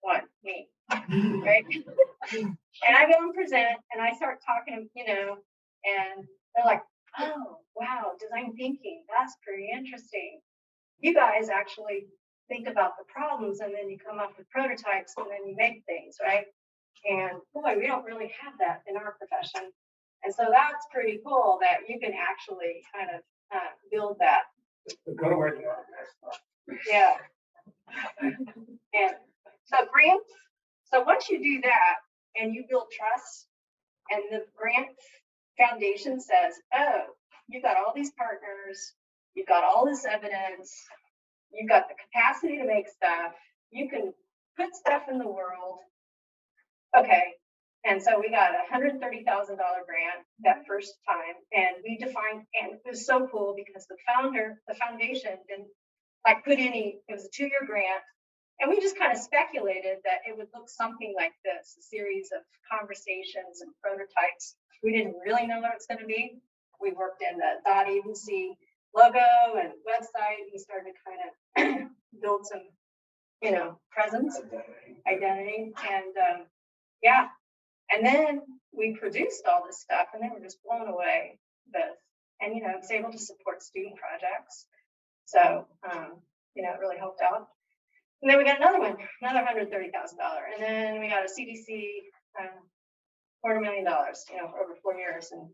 One, me, right? And I go and present, and I start talking, and they're like, oh, wow, design thinking, that's pretty interesting. You guys actually think about the problems, and then you come up with prototypes, and then you make things, right? And boy, we don't really have that in our profession. And so that's pretty cool that you can actually kind of build that. Go to work. Yeah. And so grants, so once you do that and you build trust, and the grant foundation says, oh, you've got all these partners, you've got all this evidence, you've got the capacity to make stuff, you can put stuff in the world. Okay. And so we got a $130,000 grant that first time, and we defined, and it was so cool because the foundation didn't put it was a 2-year grant. And we just kind of speculated that it would look something like this, a series of conversations and prototypes. We didn't really know what it was going to be. We worked in the Dotte logo and website. We started to kind of build some, presence, identity. And and then we produced all this stuff, and they were just blown away with, and, was able to support student projects. So, it really helped out. And then we got another one, another $130,000. And then we got a CDC, $250,000, you know, for over 4 years. And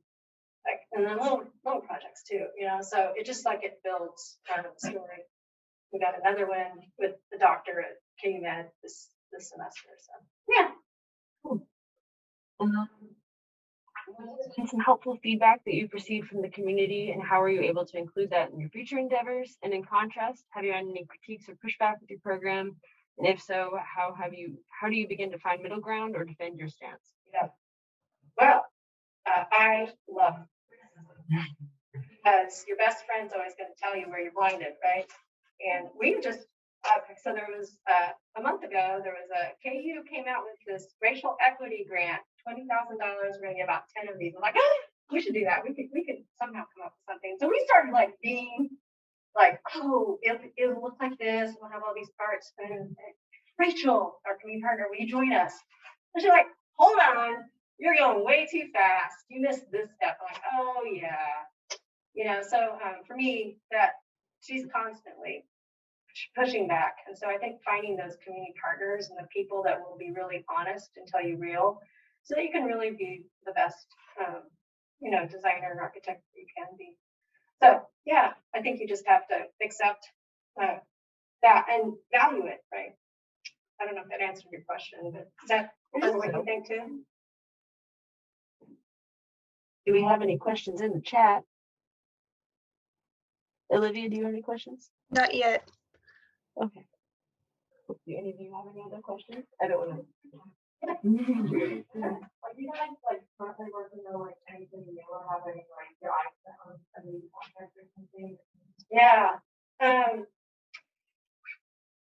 like, and then little projects too, you know, so it just like it builds kind of the story. We got another one with the doctor at Clement this semester. So yeah. What has been some helpful feedback that you've received from the community, and how are you able to include that in your future endeavors? And in contrast, have you had any critiques or pushback with your program? And if so, how do you begin to find middle ground or defend your stance? Yeah. Well, I love because your best friend's always going to tell you where you're blinded, right? And we just so there was a month ago, there was a KU came out with this racial equity grant, $20,000. We're going to get about 10 of these. I'm like, oh, we should do that. We could somehow come up with something. So we started like being like, oh, it'll look like this. We'll have all these parts. And Rachel, our community partner, will you join us? And she's like, hold on, you're going way too fast. You missed this step. I'm like, oh yeah. You know, so for me, that she's constantly pushing back. And so I think finding those community partners and the people that will be really honest and tell you real, so that you can really be the best, you know, designer and architect that you can be. So yeah, I think you just have to accept that and value it, right? I don't know if that answered your question, but is that what you think too? Do we have any questions in the chat? Olivia, do you have any questions? Not yet. Okay. Do any of you have any other questions? I don't want to. Are you guys like currently working on like anything new or having like your eyes set on a new contract or something? Yeah.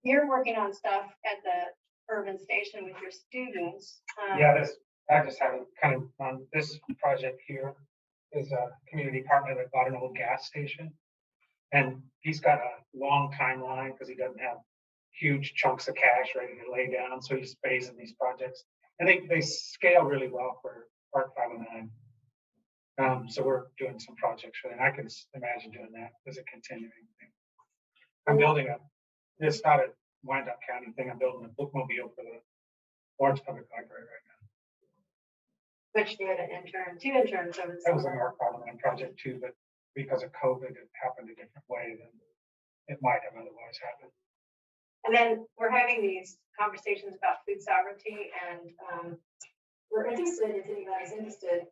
You're working on stuff at the urban station with your students. Yeah, I just have kind of on this project here is a community partner that bought an old gas station. And he's got a long timeline because he doesn't have huge chunks of cash ready to lay down. So he's phasing these projects. And they scale really well for Part 509. So we're doing some projects for them. I can imagine doing that as a continuing thing. I'm building it's not a Wyandotte County thing. I'm building a bookmobile for the Lawrence Public Library right now. Which you had an intern, 2 interns over the That was a summer. North Parliament project too, but because of COVID, it happened a different way than it might have otherwise happened. And then we're having these conversations about food sovereignty, and we're interested, if anybody's interested,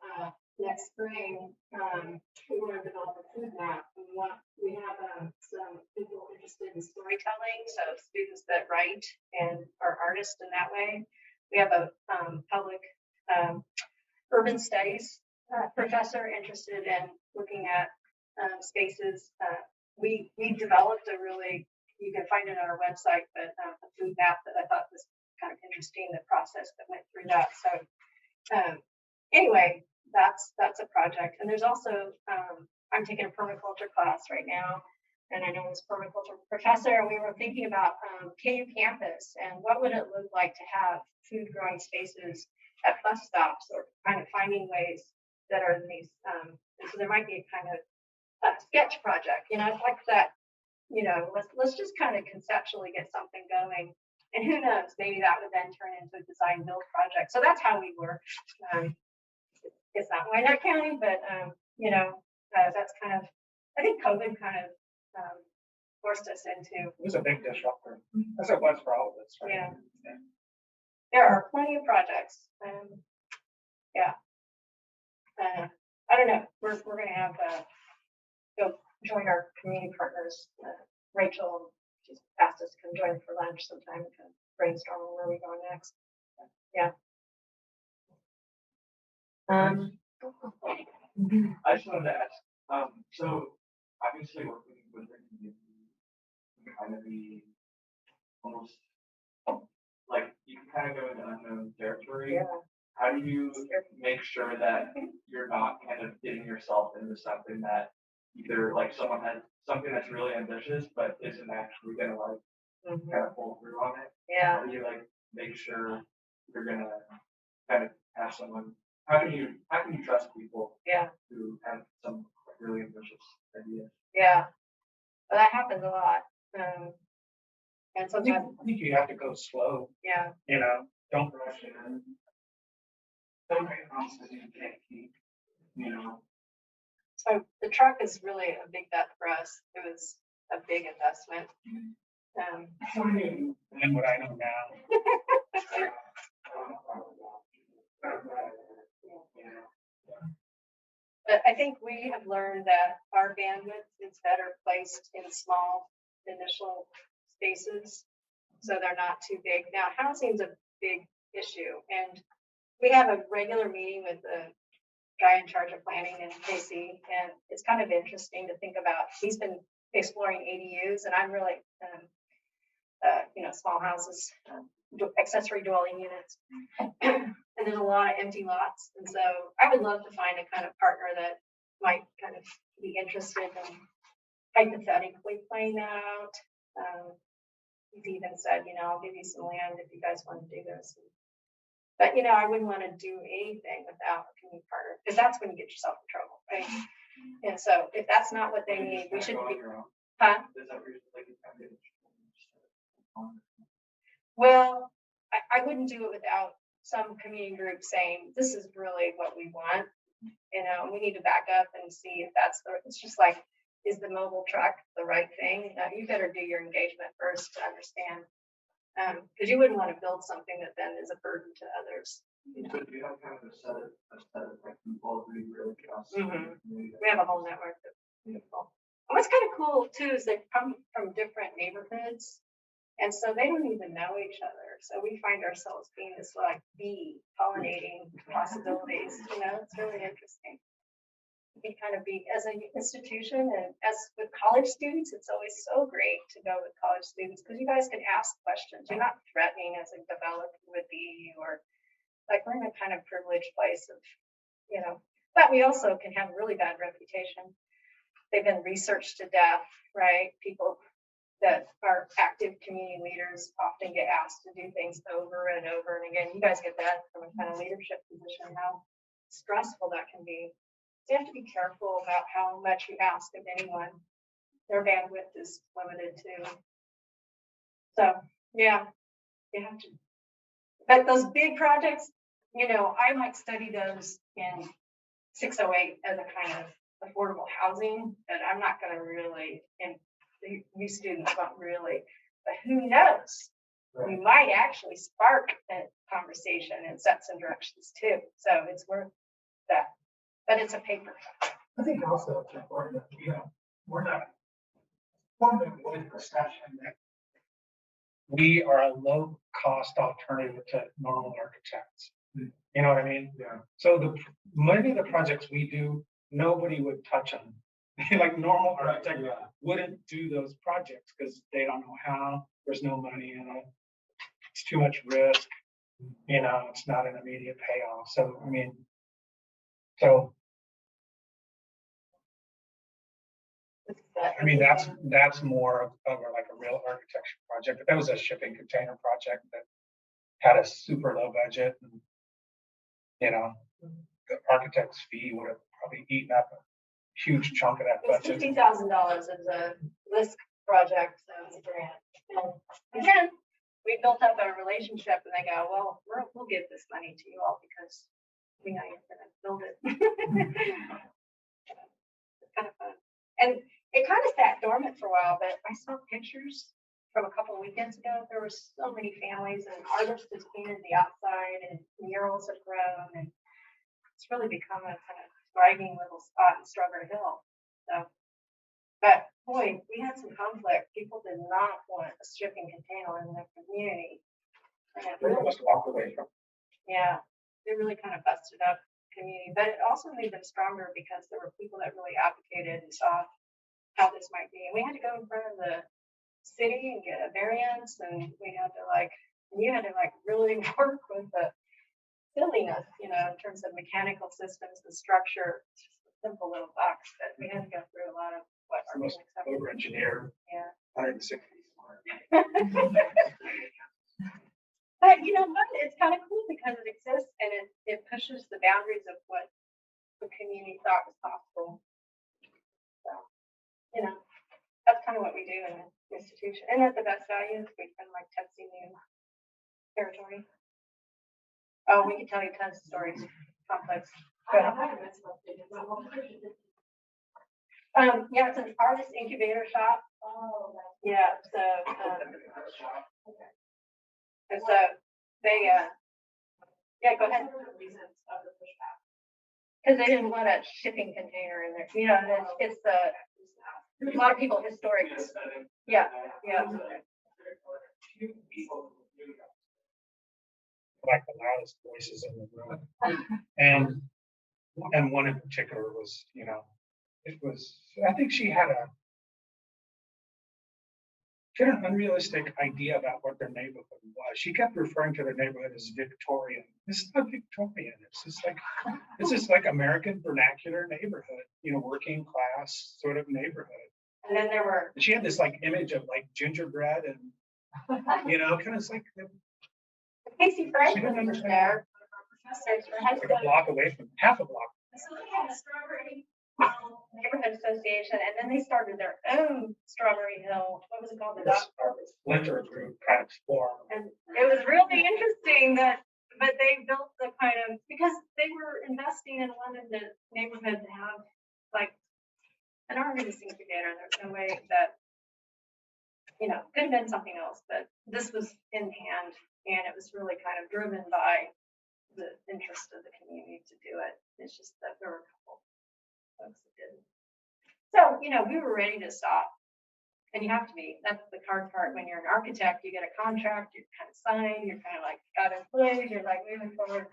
next spring, we want to develop a food map. We have some people interested in storytelling, so students that write and are artists in that way. We have a public urban studies professor interested in looking at spaces. We developed a really, you can find it on our website, but a food map that I thought was kind of interesting, the process that went through that. So anyway, that's a project. And there's also, I'm taking a permaculture class right now, and I know this permaculture professor, and we were thinking about KU campus and what would it look like to have food growing spaces at bus stops, or kind of finding ways that are in these, and so there might be a kind of sketch project, you know, it's like that, you know, let's just kind of conceptually get something going, and who knows, maybe that would then turn into a design build project. So that's how we work. It's not Wyandotte County, but you know, that's kind of, I think COVID kind of forced us into. It was a big disruptor, as it was for all of us, right? Yeah. There are plenty of projects. Yeah. I don't know. We're going to have go join our community partners. Rachel, she's asked us to come join for lunch sometime to brainstorm on where we go next. Yeah. I just wanted to ask, so obviously working with the community can kind of be almost like you can kind of go into unknown territory. Yeah. How do you make sure that you're not kind of getting yourself into something that either like someone has something that's really ambitious but isn't actually gonna like kind of pull through on it? Yeah. How do you like make sure you're gonna kind of have someone? How can you trust people? Yeah. Who have some really ambitious ideas? Yeah. Well, that happens a lot. And I sometimes, think you have to go slow, yeah, don't rush in. Don't make promises you can't keep, so the truck is really a big bet for us. It was a big investment. And what I know now. But I think we have learned that our bandwidth is better placed in small initial spaces, so they're not too big. Now, housing's a big issue, and we have a regular meeting with the guy in charge of planning in KC, and it's kind of interesting to think about. He's been exploring ADUs, and I'm really, small houses, accessory dwelling units. And there's a lot of empty lots. And so I would love to find a kind of partner that might kind of be interested in hypothetically playing that out. He's even said, I'll give you some land if you guys want to do this. But, I wouldn't want to do anything without a community partner, because that's when you get yourself in trouble, right? And so if that's not what they need, we shouldn't be. Huh? Well, I wouldn't do it without some community group saying, this is really what we want. We need to back up and see if it's just like, is the mobile truck the right thing? You better do your engagement first to understand. Because you wouldn't want to build something that then is a burden to others. But you have kind of a set of like people who you really trust. We have a whole network of people. And what's kind of cool too is they come from different neighborhoods. And so they don't even know each other. So we find ourselves being this like bee pollinating possibilities. It's really interesting. We kind of be as an institution, and as with college students, it's always so great to go with college students because you guys can ask questions. You're not threatening as a developer would be, or like we're in a kind of privileged place of, but we also can have a really bad reputation. They've been researched to death, right? People that are active community leaders often get asked to do things over and over and again. You guys get that from a kind of leadership position, how stressful that can be. So you have to be careful about how much you ask of anyone. Their bandwidth is limited too. So yeah, you have to. But those big projects, I might study those in 608 as a kind of affordable housing, but I'm not going to really, and you students don't really, but who knows? Right. We might actually spark a conversation and set some directions too. So it's worth that. But it's a paper. I think also it's important that, we're not forming with perception that we are a low cost alternative to normal architects. You know what I mean? Yeah. So many of the projects we do, nobody would touch them. Like normal architect wouldn't do those projects because they don't know how. There's no money in it. It's too much risk. It's not an immediate payoff. So that's more of like a real architecture project. If that was a shipping container project that had a super low budget, and the architect's fee would have probably eaten up a huge chunk of that budget. $50,000 is a risk project grant. And again, we built up a relationship, and they go, well, we'll give this money to you all because we know you're going to build it. It's kind of fun. And it kind of sat dormant for a while, but I saw pictures from a couple of weekends ago. There were so many families, and artists have painted the outside, and murals have grown, and it's really become a kind of thriving little spot in Strawberry Hill. So, but boy, we had some conflict. People did not want a shipping container in their community. And it really must walk away from. Yeah, it really kind of busted up the community, but it also made them stronger because there were people that really advocated and saw how this might be. And we had to go in front of the city and get a variance, and we had to you had to really work with the silliness, in terms of mechanical systems and structure. It's just a simple little box, but we had to go through a lot of what are most over-engineered. Yeah. 160. But it's kind of cool because it exists and it pushes the boundaries of what the community thought was possible. So, that's kind of what we do, and institution. Isn't that the best values? We've been like testing new territory. Oh, we can tell you tons of stories. Complex. Go ahead. Yeah, it's an artist incubator shop. Oh, Yeah, so and so they yeah, go ahead. reasons of the pushback. Because they didn't want a shipping container in there. You know, it's a lot of people historic. Yeah, yeah. Like the loudest voices in the room. And one in particular was, you know, I think she had an unrealistic idea about what their neighborhood was. She kept referring to their neighborhood as Victorian. This is not Victorian. This is like American vernacular neighborhood, you know, working class sort of neighborhood. And then there were. She had this like image of like gingerbread and, you know, kind of like Casey Frank She didn't was understand. there. Professors for high like school. a block away from, half a block. So they had a strawberry neighborhood association, and then they started their own Strawberry Hill. What was it called? The This Dotte. splinter group kind of formed. And it was really interesting but they built the kind of, because they were investing and wanted the neighborhood to have like an artist incubator. There's no way that, you know, could have been something else, but this was in hand, and it was really kind of driven by the interest of the community to do it. It's just that there were a couple folks that didn't. So, you know, we were ready to stop. And you have to be. That's the hard part. When you're an architect, you get a contract, you kind of sign, you're kind of like got employees, you're like moving forward.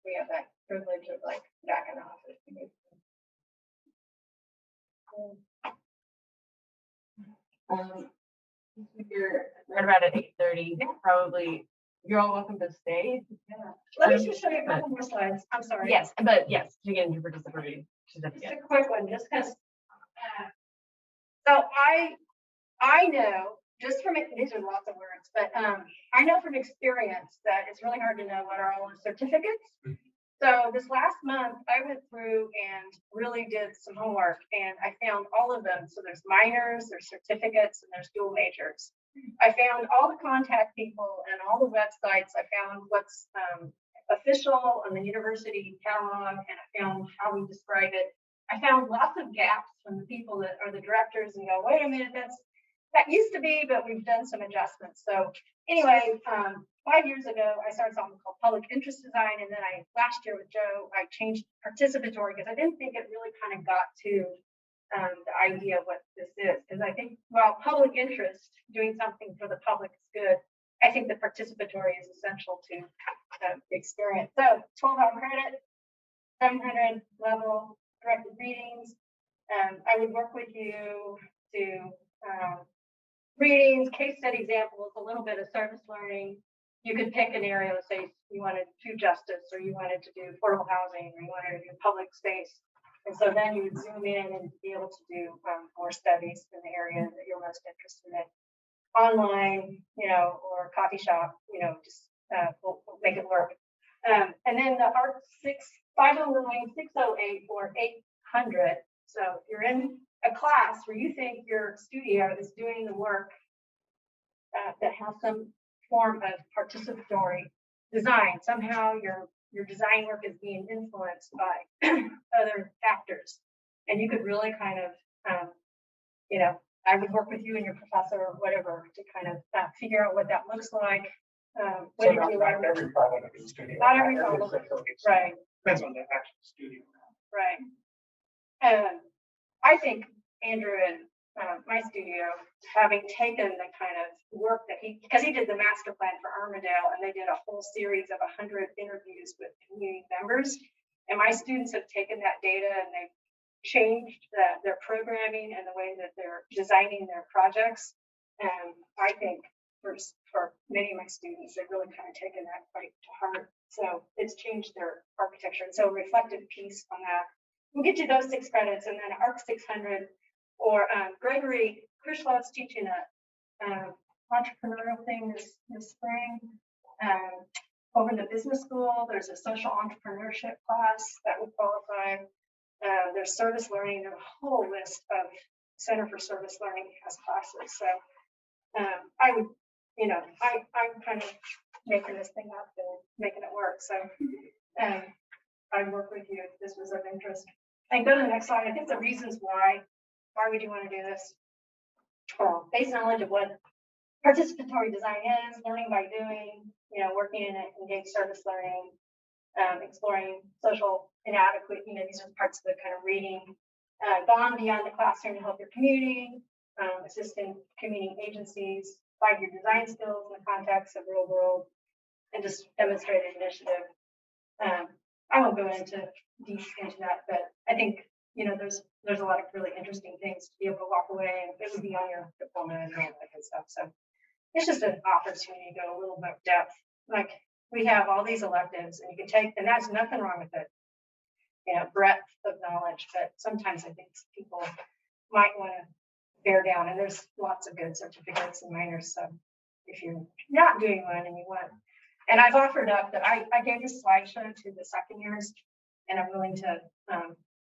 We have that privilege of like back in the office. You're right about at 8:30, probably. You're all welcome to stay. Yeah. Let me just show you a couple more slides. I'm sorry. Yes, but yes, to get into participatory Just certificate. a quick one, just because. So I know, just from, these are lots of words, but I know from experience that it's really hard to know what are all the certificates. So this last month, I went through and really did some homework, and I found all of them. So there's minors, there's certificates, and there's dual majors. I found all the contact people and all the websites. I found what's official on the university catalog, and I found how we describe it. I found lots of gaps from the people that are the directors and go, wait a minute, that used to be, but we've done some adjustments. So anyway, 5 years ago, I started something called public interest design. And then last year with Joe, I changed participatory because I didn't think it really kind of got to the idea of what this is. Because I think, while public interest, doing something for the public is good, I think the participatory is essential to the experience. So 12-hour credit, 700 level directed readings. I would work with you to readings, case study examples, a little bit of service learning. You could pick an area, let's say you wanted to do justice, or you wanted to do affordable housing, or you wanted to do public space. And so then you would zoom in and be able to do more studies in the area that you're most interested in. Online, you know, or coffee shop, you know, just we'll make it work. And then the ARC 509, 608, or 800. So if you're in a class where you think your studio is doing the work that has some form of participatory design, somehow your design work is being influenced by other factors, and you could really kind of, you know, I would work with you and your professor or whatever to kind of figure out what that looks like. So not every problem in the studio. Not every problem. Right. Depends on the actual studio. Right. I think Andrew and my studio, having taken the kind of work that because he did the master plan for Armadale, and they did a whole series of 100 interviews with community members. And my students have taken that data and they've changed their programming and the way that they're designing their projects. And I think for many of my students, they've really kind of taken that quite to heart. So it's changed their architecture. And so a reflective piece on that. We'll get you those 6 credits, and then ARC 600, or Gregory Krishlov's teaching a entrepreneurial thing this spring. Over in the business school, there's a social entrepreneurship class that would qualify. There's service learning. There's a whole list of Center for Service Learning has classes. So I would, I'm kind of making this thing up and making it work. So I'd work with you if this was of interest. And go to the next slide. I think the reasons why would you want to do this? Base knowledge of what participatory design is, learning by doing, working in it, engaged service learning, exploring social inadequate, these are parts of the kind of reading, gone beyond the classroom to help your community, assisting community agencies, 5-year design skills in the context of real world, and just demonstrated initiative. I won't go into deep into that, but I think, there's a lot of really interesting things to be able to walk away, and it would be on your diploma and all that good stuff. So it's just an opportunity to go a little bit depth. Like, we have all these electives, and you can take, and there's nothing wrong with it, breadth of knowledge, but sometimes I think people might want to bear down, and there's lots of good certificates and minors. So if you're not doing one and you want, and I've offered up that I gave this slideshow to the second years, and I'm willing to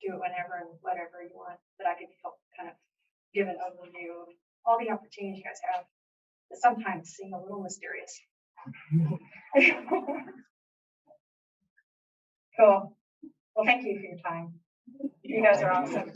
do it whenever and whatever you want, that I could help kind of give an overview of all the opportunities you guys have that sometimes seem a little mysterious. Cool. Well, thank you for your time. You guys are awesome.